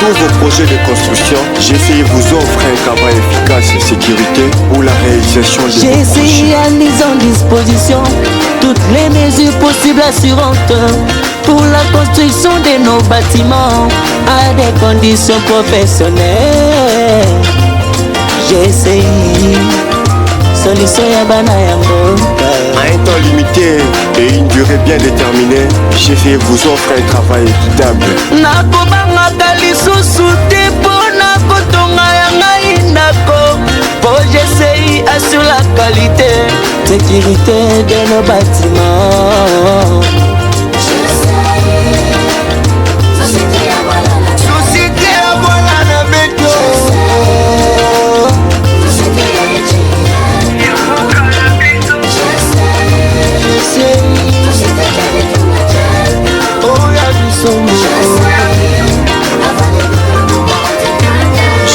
tous vos projets de construction, GCI vous offre un travail efficace et sécurité pour la réalisation de vos projets. GCI a mis en disposition toutes les mesures possibles assurantes pour la construction de nos bâtiments à des conditions professionnelles. GCI, solution ya bana yango. À un temps limité et une durée bien déterminée, GCI vous offre un travail équitable. Nakobangaka lisusu te mpona kotonga ya ngai ndako. Pour GCI assure la qualité, sécurité de nos bâtiments.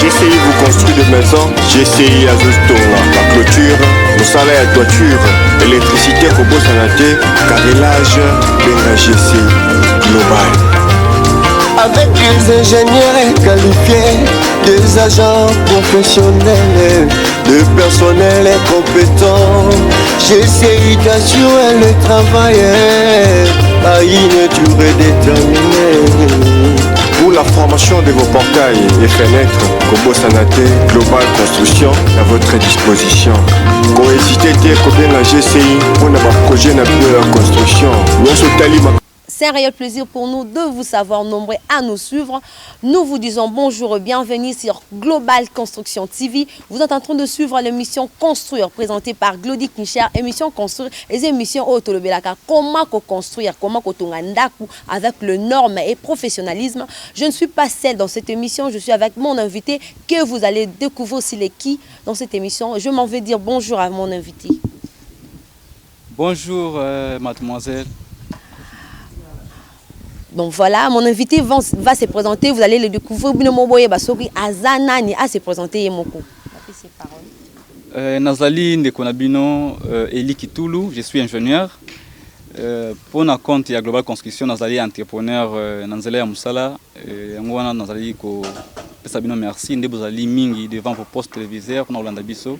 GCI vous construit des maisons, GCI ajuste la clôture, le salaire à toiture, électricité Kobo Sanate, carrelage, Benga GCI Global. Avec des ingénieurs qualifiés, des agents professionnels, de personnel compétent, GCI t'assure le travail à une durée déterminée. Pour la formation de vos portails et fenêtres, Kobo Sanate Global Construction à votre disposition. Cohésité Koben la GCI pour notre projet de construction. C'est un réel plaisir pour nous de vous savoir nombreux à nous suivre. Nous vous disons bonjour et bienvenue sur Global Construction TV. Vous êtes en train de suivre l'émission Construire, présentée par Glody Kincher. Émission Construire, les émissions Otolobelaka. Comment construire, comment kotongandaku avec le norme et professionnalisme. Je ne suis pas seule dans cette émission, je suis avec mon invité que vous allez découvrir s'il est qui dans cette émission. Je m'en vais dire bonjour à mon invité. Bonjour mademoiselle. Donc voilà, mon invité va se présenter, vous allez le découvrir. Azanani a se présenter Moko. Nazali Ndekonabino Eli Kitulu, je suis ingénieur. Pour notre compte, il y a Global Construction, Nazali entrepreneur Nanzela Moussala. Ngwana Nazali ko Pesabino merci, Ndebozali Mingi devant vos postes téléviseurs pour Orlando Bisso.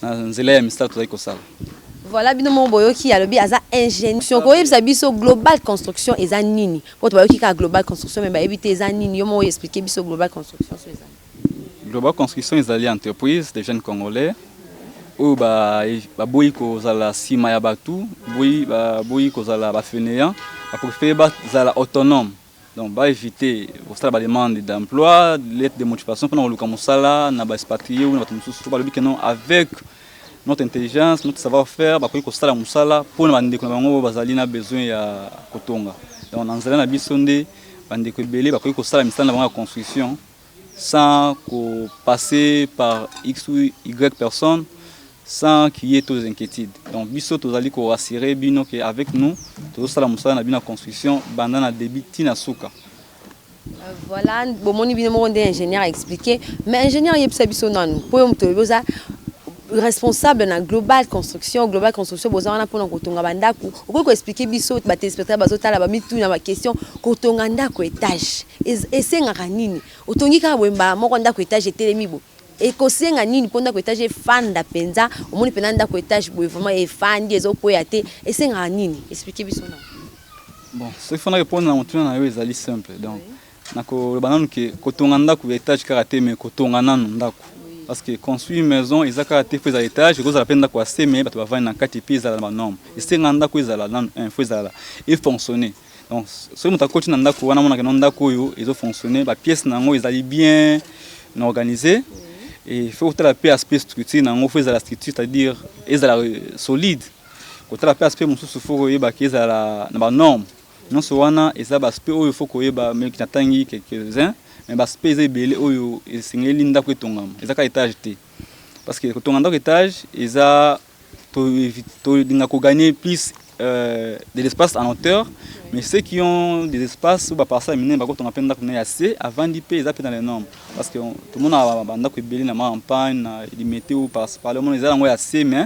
Nanzela Moussala Tozali Kosala. Voilà, bino mon boyo qui a le bien à ingénieur. Ko yebisa biso global construction eza nini. Pour boyo qui ka global construction mais ba ebité eza nini. Yo mo expliquer biso global construction so eza. Global construction eza li entreprise des jeunes congolais. Ou ba boyi ko zala sima ya batu, boyi ko zala ba fainéant, ba préférer ba zala autonome. Donc ba éviter pour ba demande d'emploi, lettre de motivation pendant le kamusala na ba expatrié ou na batu mususu ba lobi que non avec notre intelligence, notre savoir-faire, bakoki kosala musala pour na bandeko na bango bazali na besoin ya kotonga. Donc na nzela na biso nde bandeko ebele bakoki kosala misala na bango ya construction sans passer par X ou Y personnes, sans qu'il y ait tous inquiétudes. Donc biso tozali ko rassurer bino que avec nous tozosala musala na bina construction banda na débit tina suka. Voilà, bon moni bino mo ndé ingénieur a expliqué, mais ingénieur yebisa biso nanu. Po yo mtoyoza responsable na global construction bozana pona kotonga bandako okoki expliquer biso ba téléspectateurs bazotala ba mitu na ma question kotonga ndako étage esengaka nini otongi ka bwemba moko ndako étage etelemi bo e kosenga nini ponda ko étage fanda penza omoni pena ndako étage bo vraiment efandi ezokoya te esengaka nini expliquer biso na bon ce qu'il faut répondre na motuna na yo ezali simple donc nako bananu ke kotonga ndako étage karaté mais kotonga nanu ndako. Parce que construire une maison, ils ont caractère fait à l'étage, ils ont la peine d'avoir assez, mais ils vont avoir une qualité puis ils ont la norme. Et c'est un d'accord ils ont la info ils ont la et fonctionner. Donc ce que nous avons continué dans d'accord, on a un d'accord ils ont fonctionné, la pièce nango ils allaient bien organisée et il faut que la paix aspect structure nango fait la structure c'est-à-dire ils ont la solide. Quand la paix aspect mon sous faut que ils ont la norme. Non seulement ils ont aspect où il faut que mais qui n'attendent quelques-uns. Mais l'aspect est belé oyo esengeli ndako etongama ezaka étage te parce que kotonga ndako étage eza to dinga ko gagner plus de l'espace en hauteur mais ceux qui ont des espaces ou ba parcelle mine ba kotonga penda ko na assez avant d'ip eza pe dans les normes parce que tout le monde a ndako belé na campagne na limité ou par le monde eza ngo assez mais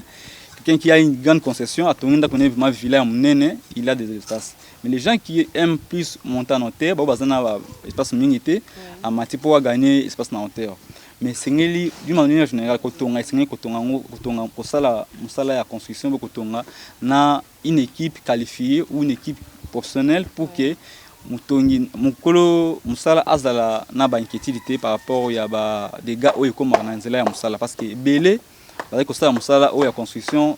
quelqu'un qui a une grande concession, à Tonginda connaît vraiment villa monene, il a des espaces. Mais les gens qui aiment plus monter en hauteur, bah bazana espace minité, à mati pour gagner espace en hauteur. Mais c'est d'une manière générale quand on a signé quand on a pour ça la construction quand on a une équipe qualifiée ou une équipe professionnelle pour que mutongi mukolo musala azala na ba inquiétude par rapport ya ba des gars ou comme na nzela ya musala parce que belé avec ça musala ou ya construction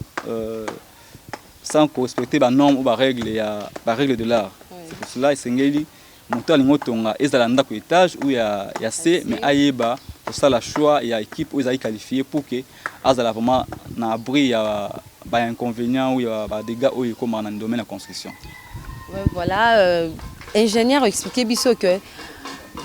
sans respecter ba normes ou ba règles de l'art. C'est pour cela isengeli muto alingo tonga ezala ndako étage ou ya C mais ayeba pour ça la choix ya équipe ou ezali qualifié pour que azala vraiment na abri ya ba inconvénients ou ya ba dégâts ou comme dans le domaine de la construction. Ouais, voilà, ingénieur expliqué biso que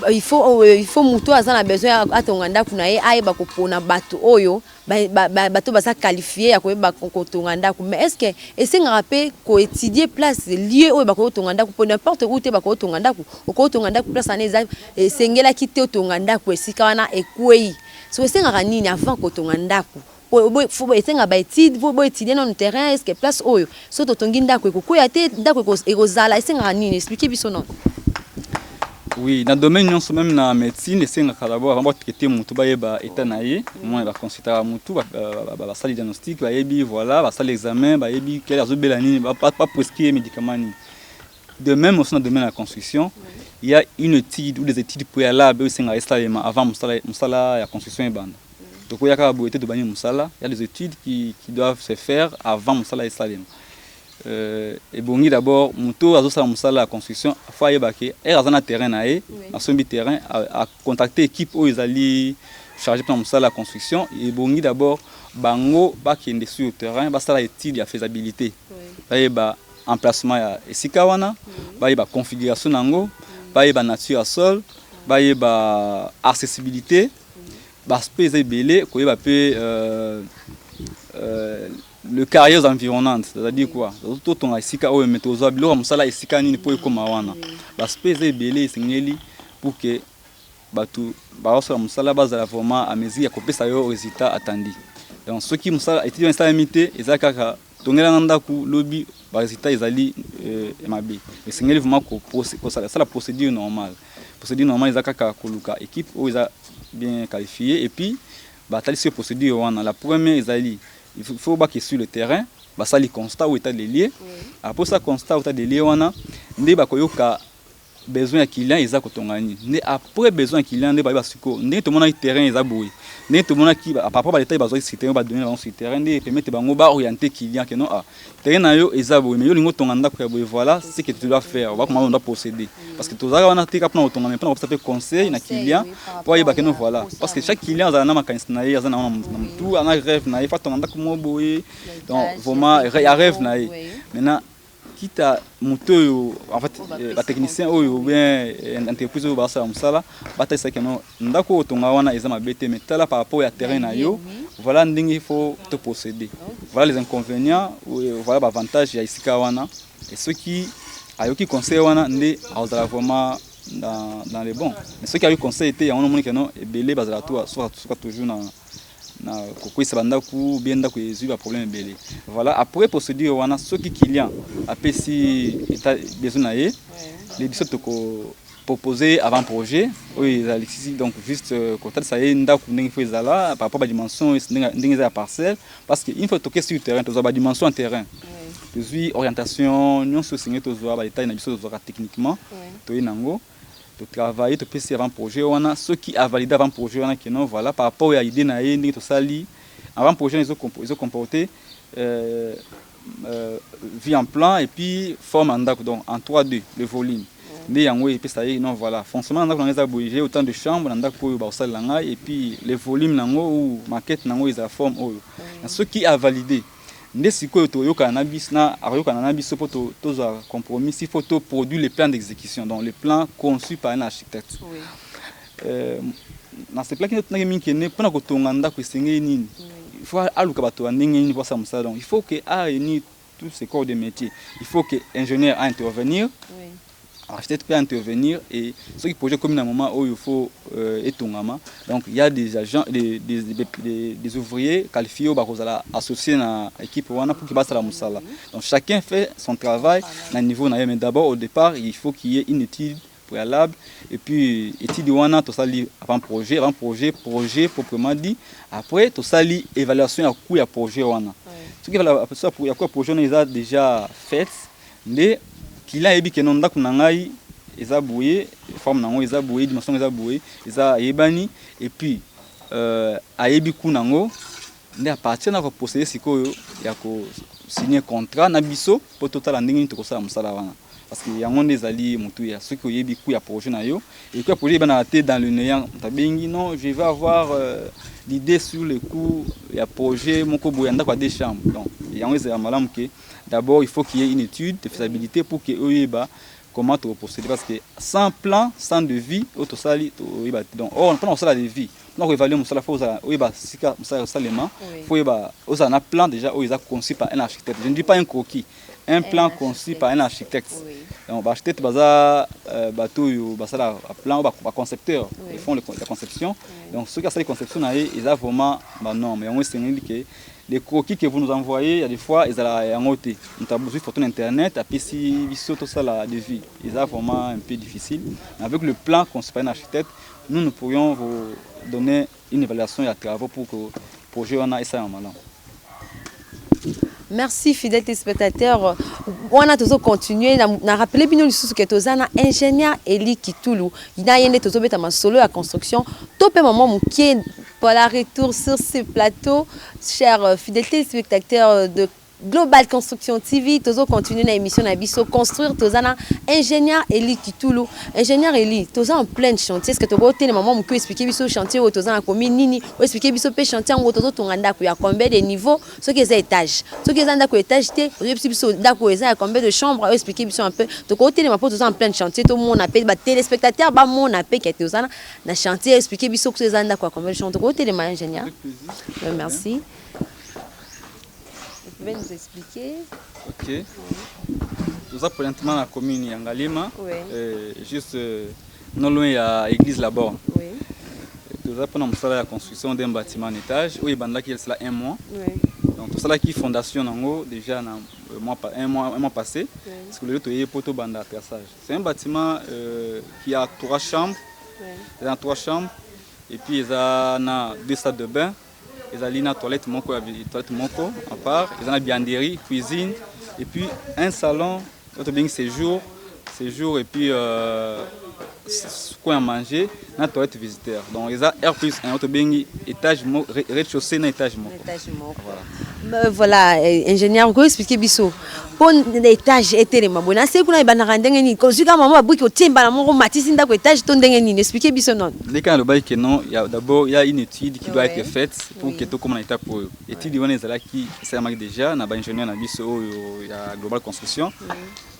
il faut muto azana besoin atonganda kuna ye ayeba ko pona bato oyo bato basa qualifié ya ko ba ko tonganda ku mais est-ce que esenga pe ko étudier place lieu oyo ba ko tonganda ku n'importe où te ba ko tonganda ku ko tonganda ku place aneza sengela kite tonganda ku esika wana ekwei so esenga nini avant ko tonganda ku faut esenga ba étude faut étudier dans le terrain est-ce que place oyo so to tonginda ku ko ya te ndako ko ezala esenga nini expliquer biso non. Oui, dans le domaine même dans la médecine, c'est d'abord avant de traiter mutu ba yeba état naie, moi ba consulter mutu ba salle diagnostic, ba yebi voilà, ba salle examen, ba yebi quelle azo belani, pas prescrire médicaments ni. De même aussi dans le domaine de la construction, il y a une étude ou des études préalables c'est avant musala la construction et bande. Donc il y a ka boité de bani musala, il y a des études qui doivent se faire avant musala installé. Et bon d'abord muto azo musala la construction faut yebake et azana terrain naé na sombi terrain à contacter équipe où ils allaient charger pour musala la construction et bon d'abord bango ba kende sur le terrain ba sala étude ya faisabilité ba yeba emplacement ya esika wana ba yeba configuration nango ba yeba nature à sol ba yeba accessibilité ba space belé ko yeba pe le carrière environnante, c'est-à-dire quoi? Tout on a ici quand on met aux habits, on s'ala ici quand il peut comme awana. L'aspect est belé, c'est ngeli pour que batu barossa musala base la vraiment à mesure que peut ça yo résultat attendu. Donc ceux qui musala étudiant installité, ezaka tongela nanda ku lobby ba résultat ezali mabi. Mais c'est ngeli vraiment ko ça la procédure normale. Procédure normale ezaka ka koluka équipe ou eza bien qualifiée et puis ba tali sur procédure wana la première ezali il faut que sur le terrain ça les constat ou état des lieux après ça constat ou état des lieux wana ndé ba koyoka besoin ya client eza kotongani ndé après besoin ya client ndé ba siko ndé to mona terrain eza boui ndé to mona ki par rapport à l'état bazo citer ba donner sur terrain ndé permettre bango ba orienter client que non terrain na yo eza boui mais yo lingo tonganda ko boui voilà c'est ce que tu dois faire on va comment on doit procéder parce que tozaka wana tika pona otongana pona ça fait conseil na client pour yeba que non voilà parce que chaque client a na makanisi na ye a na tout ana rêve na ye fa tonganda ko mo boui donc vraiment ya rêve na ye maintenant quitte à muto en fait la technicien ou bien entreprise ou basa musala bata ça que non ndako tonga wana eza mabete mais tala par rapport à terrain na yo voilà ndingi il faut te procéder voilà les inconvénients voilà avantages ya isika wana et ceux qui ayoki conseil wana ndé azala vraiment dans les bons mais ceux qui a eu conseil était ya on moni que non et belé bazala toi soit toujours na kokoi sabanda ku bienda ku yezu problème belé voilà après procédure wana ceux qui client après si état besoin na ye les biso to ko proposer avant projet oui ici donc juste quand ça y nda ku ndingi faut ezala par rapport à dimension ndingi za parcelle parce que il faut toquer sur le terrain to za ba dimension en terrain puis orientation non so signer to zo ba état na biso zo techniquement to inango de travailler de PC avant projet on a ceux qui a validé avant projet on a que non voilà par rapport à l'idée na ni to sali avant projet ils ont comporté vie en plan et puis forme en donc en 3D le volume mais yango et puis ça y non voilà fonctionnement on a bouger autant de chambres dans pour ba sala nga et puis les volumes nango ou maquette nango ils a forme ceux qui a validé ndesi ko to yoka na bisna ayoka na biso po to za compromis il faut to produire les plans d'exécution donc les plans conçus par un architecte na ce plan qui na mingi ne pona ko tonga ndako sengeli nini il faut aluka bato ndenge nini pour ça musala donc il faut que a réunir tous ces corps de métier il faut que ingénieur a intervenir architecte peut intervenir et ceux qui projettent comme un moment où il faut étongama. Donc il y a des agents, des ouvriers qualifiés au baroza associés à l'équipe pour qu'ils passent à la moussala. Donc chacun fait son travail à un niveau. Mais d'abord au départ il faut qu'il y ait une étude préalable et puis étude wana tout ça avant projet proprement dit. Après tout ça évaluation à coût à projet wana. Ce qui va ça pour quoi projet on les a déjà fait mais qu'il a ébi que non ndako nangai eza boué forme nango eza boué dimension eza boué eza yebani et puis ayebi ku nango nde à partir na ko posséder sikoyo ya ko signer contrat na biso pour total ndenge to ko sala musala wana parce que yango nde ezali mutu ya ceux qui oyebi ku ya projet na yo et que projet bana raté dans le néant tabengi non je vais avoir l'idée sur le coût ya projet moko boya ndako a deux chambres donc yango ezala malamu ke d'abord il faut qu'il y ait une étude de faisabilité pour que oyiba comment tu procéder parce que sans plan sans devis auto sali oyiba donc on prend ça la devis donc évaluer musala faut oyiba sika musala salement faut oyiba oza na plan déjà oyiza conçu par un architecte je ne dis pas un croquis un plan conçu par un architecte donc l'architecte baza bato yo basala plan ba concepteur ils font la conception donc ceux qui ont la conception ils ont vraiment bah non mais on sait que les croquis que vous nous envoyez, il y a des fois, ils ont en côté. Nous avons besoin de photos d'internet, et puis si tout ça la devis, ils ont vraiment un peu difficile. Mais avec le plan conçu par un architecte, nous pourrions vous donner une évaluation et un travaux pour que le projet ait ça en malin. Merci fidèles téléspectateurs. On a toujours continué. On a rappelé bien que tu es un ingénieur Eli Kitulu. Il y a un solo à construction. Top moment qui pour la retour sur ce plateau, chers fidèles téléspectateurs de Global Construction TV, toujours continuer l'émission Nabiso construire tozana ingénieur Eli Kitulu. Ingénieur Eli, tozana en plein chantier. Est-ce que tu as été le moment où tu expliquer biso chantier où tozana commune nini, ou expliquer biso pe chantier où tozo tonganda ku ya combien de niveaux, ce qui est étage. Ce qui est ndako étage té, expliquer biso ndako eza combien de chambres, ou expliquer biso un peu. Tu as été le moment tozana en plein chantier, tout le monde appelle ba téléspectateurs ba mon appel qui tozana na chantier expliquer biso que tozana ndako combien de chambres. Tu as été le moment ingénieur. Merci. Vous pouvez nous expliquer? Ok. Nous avons présentement la commune Yangalima, juste non loin à l'église là-bas. Oui. Nous avons la construction d'un bâtiment en étage où il y a un mois. Donc tout ça qui est fondation déjà un mois passé. Parce que le lieu est poteau banda traçage. C'est un bâtiment qui a 3 chambres. Il y a 3 chambres et puis il y a 2 salles de bain. Ils ont une toilette à part, ils ont une bianderie, cuisine, et puis un salon, séjour et puis quoi à manger, une toilette visiteur. Donc ils ont R+1, étage, rez-de-chaussée, un étage. Voilà, ingénieur, vous expliquez biso. Pour l'étage était ma bonne. C'est qu'on a banara ndengeni. Quand je maman a bouquet au timba la mon matisse inda étage ton ndengeni. Expliquez biso non. Les cas le bail que non, il y a d'abord il y a une étude qui doit être faite pour que tout comme on état pour étude on est là qui c'est marqué déjà na ba ingénieur na biso il y a Global Construction.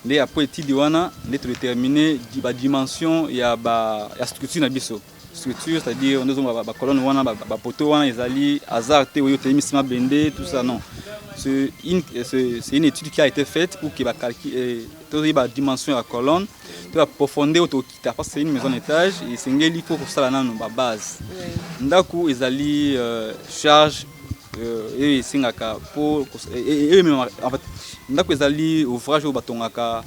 Les après étude on a déterminer la dimension il y a la structure na biso. Structure, c'est-à-dire nous avons la colonne wana ba poteau wana ezali hasard té oyo témisma bendé tout ça non. C'est une étude qui a été faite pour qu'il va calculer la dimension de la colonne, la profondeur autour parce que c'est une maison d'étage et c'est il faut que ça la base. Ndaku ezali charge et singaka pour et même en fait ndaku ezali ouvrage au batongaka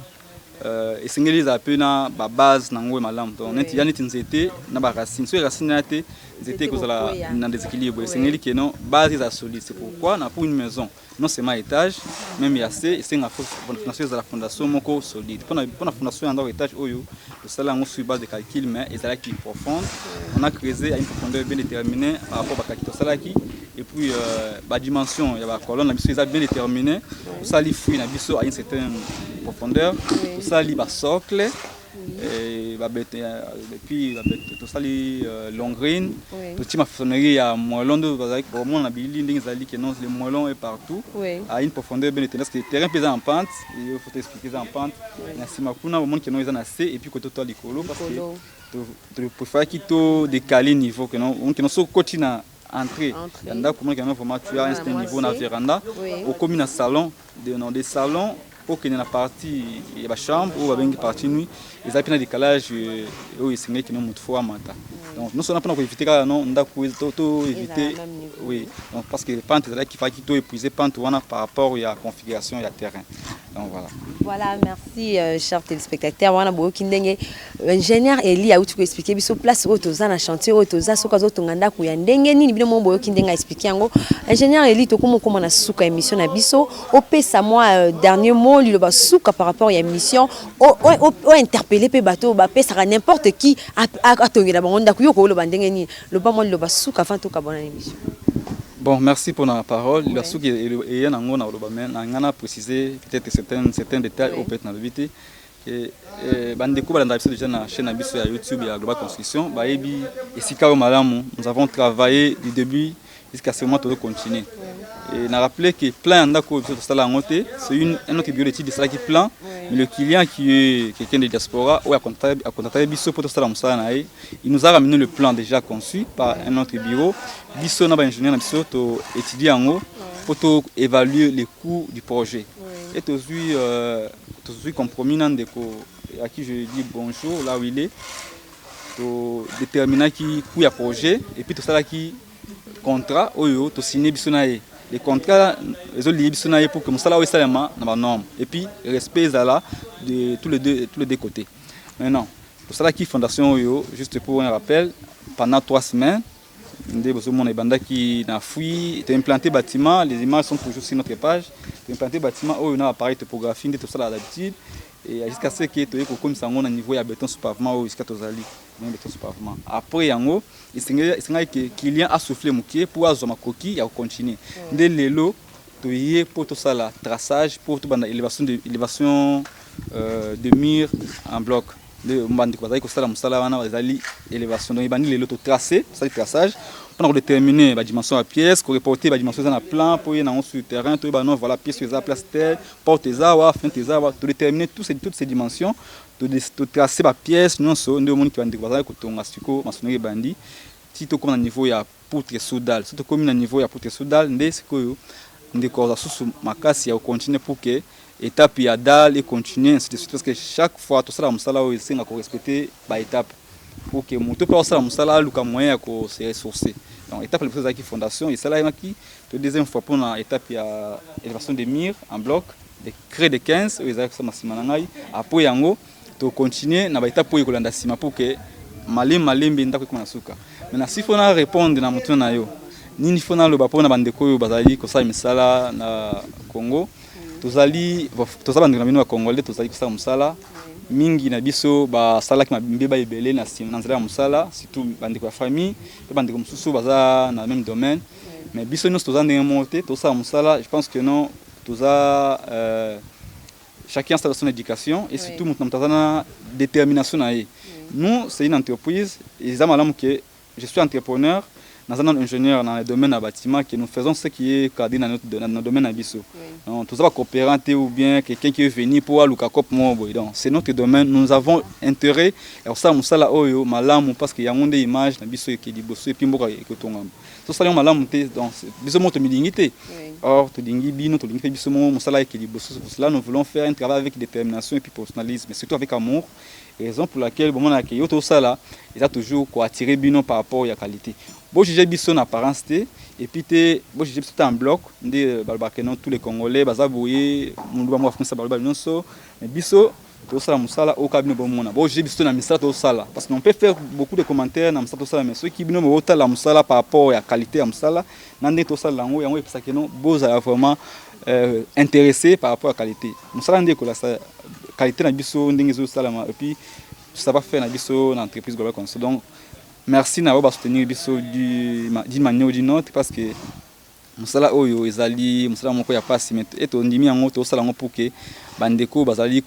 et singeli za pena ba base nango malamu donc neti yani tinzete na ba racine so racine nate nzete ko zala na déséquilibre et singeli que non base za solide c'est pourquoi na pour une maison non seulement étage même assez c'est une fondation de la fondation moko solide pour la fondation en étage oyo le salaire on sur base de calcul mais ezala qui profonde on a creusé à une profondeur bien déterminée par rapport à calcul salarié et puis la dimension il y a la colonne la biso est bien déterminée ça li fouille na biso à une certaine profondeur tout ça li ba socle et puis tout ça li longrine petit maçonnerie à moellon de vraiment na building ezali que non les moellons est partout à une profondeur bien déterminée parce que le terrain pesant en pente il faut expliquer ça en pente na sima kuna au monde que non ils en a assez et puis côté toi l'écolo parce que tu préfères qu'il to décaler niveau que non on que non so continue entrer yanda comment que non vraiment tu as un niveau na véranda au comme un salon des salons pour qu'il y ait une partie de la chambre ou une partie nuit, ils ont un décalage où ils sont qui nous montrent matin. Donc nous sommes pour éviter éviter oui donc parce que les pentes là qui fait qu'il épuiser pente par rapport à la configuration et à terrain. Donc voilà. Voilà, merci chers téléspectateurs. On a beaucoup qui ingénieur Eli a tout expliqué biso place où toza na chantier où toza soka zo tonganda ku ya ndenge nini bino mo boyo kindenga expliquer yango ingénieur Eli to comment na suka émission na biso au pesa moi dernier mot lui le ba suka par rapport à émission o interpeller pe bateau ba pesa n'importe qui a tongela bango ndaku yo ko lo bandenge ni le ba mo le ba suka avant to ka bonne émission. Bon, merci pour la parole. Il y a précisé peut-être certains détails au peut-être dans le vite. Et déjà la chaîne YouTube et la Global Construction. Nous avons travaillé du début jusqu'à ce moment où continuer. Et on a rappelé que plein de c'est un autre bureau d'études qui plan, mais le client qui est quelqu'un de diaspora ou a contacté Bisso pour il nous a ramené le plan déjà conçu par un autre bureau. Bisso n'a pas ingénieur Bisso étudier en haut pour évaluer les coûts du projet. Et aujourd'hui compromis à qui je dis bonjour là où il est, pour déterminer qui coût le projet et puis tout ça là qui contrat ou to signer Bisso les contrats les autres liés pour que mon salaire soit dans norme et puis respect là de tous les deux côtés. Maintenant pour ça qui fondation juste pour un rappel pendant 3 semaines mon banda qui n'a fui implanté bâtiment, les images sont toujours sur notre page, implanté bâtiment où on a appareil topographie tout ça d'habitude et jusqu'à ce que tu comme ça on a niveau ya béton sur pavement ou jusqu'à tozali béton sur pavement après yango il s'engage que client a soufflé mukie pour azoma coquille ya continuer dès lelo to yé pour tout ça là traçage pour tout banda élévation de murs en bloc de mbandi kwa ko sala musala wana bazali élévation donc ibandi lelo to tracer ça le traçage pour déterminer la dimension à pièce, pour reporter la dimension dans le plan, pour y aller sur le terrain, tout non voilà pièce sur la place telle, porte ça, fin ça, pour déterminer toutes ces dimensions, de tracer la pièce, non so, nous monde qui va découvrir que ton astuco, maçonnerie bandi, si tu comme à niveau il y a poutre soudal, si tu comme à niveau il y a poutre soudal, ndé c'est que ndécor sous makasi ya continuer pour que étape ya dalle et continuer parce que chaque fois tout ça la musala o ici nga ko respecter ba étape pour que moto peut ça la musala luka moyen ko se ressourcer. Donc étape la plus qui fondation et ça là qui la deuxième fois pour la étape ya élévation des murs en bloc de cré de 15 ils a ça maximum ngai après yango to continuer na ba étape pour kolanda sima pour que malembe ndako ko na suka. Maintenant si faut na répondre na moto na yo nini fona lo bapona bandeko yo bazali ko sa misala na Congo tozali bandeko na Congolais tozali ko sa musala mingi na biso ba sala ki mabimbe ba ebele na nzela musala surtout bandeko ya famille pe bandeko mususu baza na même domaine mais biso nous tozande monter to sa musala je pense que non toza chacun a son éducation et surtout mutazana détermination na ye. Nous c'est une entreprise et zamalamu que je suis entrepreneur nous sommes ingénieurs dans le domaine du bâtiment que nous faisons ce qui est cadré dans notre domaine abisso. Donc tout ça va coopérer ou bien quelqu'un qui est venu pour aller au Cap Mobo. Donc c'est notre domaine. Nous avons intérêt à ça musala oyo malamu parce qu'il y a une image dans bisso qui dit bosso et puis mboka que tongam. Tout ça malamu donc bisso monte milingité. Or to dingi bino to dingi bisso musala qui dit bosso. Pour cela nous voulons faire un travail avec détermination et puis professionnalisme, mais surtout avec amour. Raison pour laquelle bon on a accueilli tout ça là, il a toujours quoi attirer bino par rapport à la qualité. Bon j'ai biso en apparence et puis te bon j'ai biso en bloc de balbakenon tous les Congolais bazaboye mundu ba français balba nyonso mais biso to sala musala au cabinet bon mona bon j'ai biso na misala to sala parce qu'on peut faire beaucoup de commentaires na musala to sala mais ceux qui bino mo la musala par rapport à la qualité à musala nande to sala ngo yango parce que non boza vraiment intéressé par rapport à la qualité musala ndeko la qualité na biso ndenge zo sala et puis ça va faire na biso na entreprise globale comme ça. Donc merci d'avoir soutenu biso d'une manière ou d'une autre parce que musala oyo ezali musala moko ya passe mais eto ndimi yango to sala ngo pour que bandeko bazali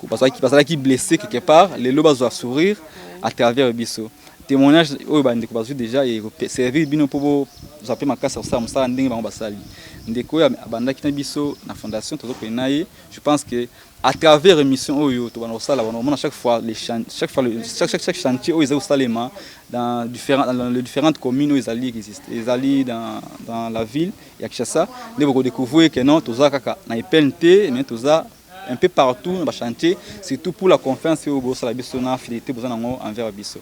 qui blessé quelque part les lots bazwa sourire à travers biso témoignage oyo bandeko bazwi déjà et servir bino pour zapper makasa ça musala ndenge bango basali ndeko ya bandaki na biso na fondation tozo ko naye je pense que à travers émission oyo to bana sala on a chaque fois chaque chantier oyo za salema dans les différentes communes où ils allaient dans la ville ya Kinshasa les beaucoup découvrir que non toza kaka na IPNT mais toza un peu partout dans le chantier, surtout pour la confiance et la fidélité envers Bisso.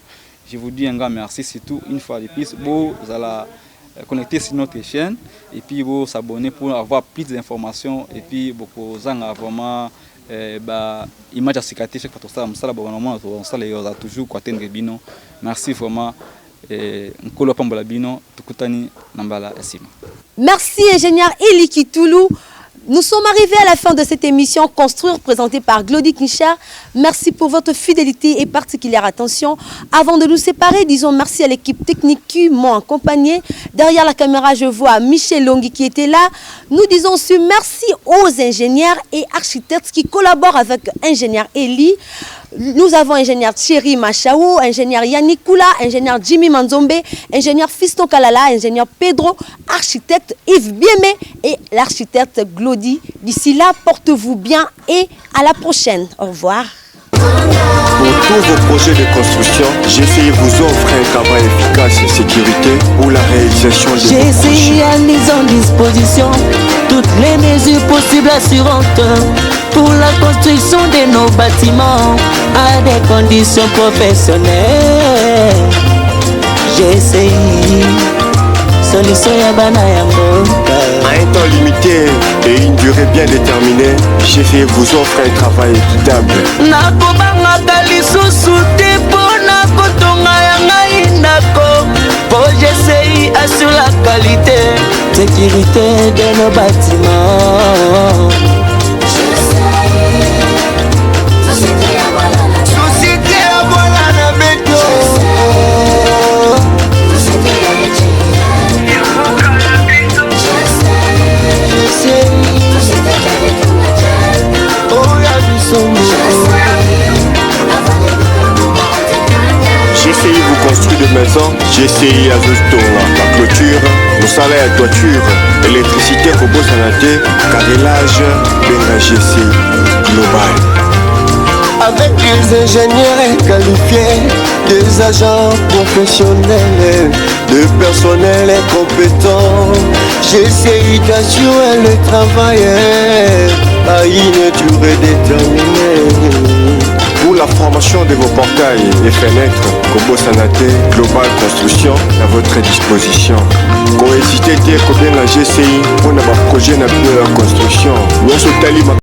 Je vous dis un grand merci, surtout une fois de plus, vous allez connecter sur notre chaîne et puis vous s'abonner pour avoir plus d'informations et puis beaucoup vraiment image associative chaque fois ça toujours quoi atteindre bino. Merci vraiment. Merci ingénieur Eli Kitoulou. Nous sommes arrivés à la fin de cette émission Construire présentée par Glody Kincher. Merci pour votre fidélité et particulière attention. Avant de nous séparer, disons merci à l'équipe technique qui m'ont accompagné. Derrière la caméra, je vois Michel Longhi qui était là. Nous disons aussi merci aux ingénieurs et architectes qui collaborent avec ingénieur Eli. Nous avons ingénieur Thierry Machaou, ingénieur Yannick Koula, ingénieur Jimmy Manzombe, ingénieur Fiston Kalala, ingénieur Pedro, architecte Yves Biemé et l'architecte Glody. D'ici là, portez-vous bien et à la prochaine. Au revoir. Pour tous vos projets de construction, GCI vous offre un travail efficace et sécurité pour la réalisation de vos projets. GCI a mis en disposition toutes les mesures possibles assurantes pour la construction de nos bâtiments à des conditions professionnelles. GCI, solution ya bana ya mboka. À un temps limité et une durée bien déterminée, GCI vous offre un travail équitable. Nakobanga lisusu te mpona kotonga ya ngai ndako. Pour GCI assure la qualité, sécurité de nos bâtiments. GCI vous construit de maisons, GCI Azusto, la clôture, le salaire à toiture, électricité, robot sanaté, carrelage, benga GCI global. Avec des ingénieurs qualifiés, des agents professionnels, de personnel compétent, GCI t'assure le travail à une durée déterminée. Pour la formation de vos portails et fenêtres, Kobo Sanaté Global Construction à votre disposition. N'hésitez pas à la GCI pour un projet de construction. Nous sommes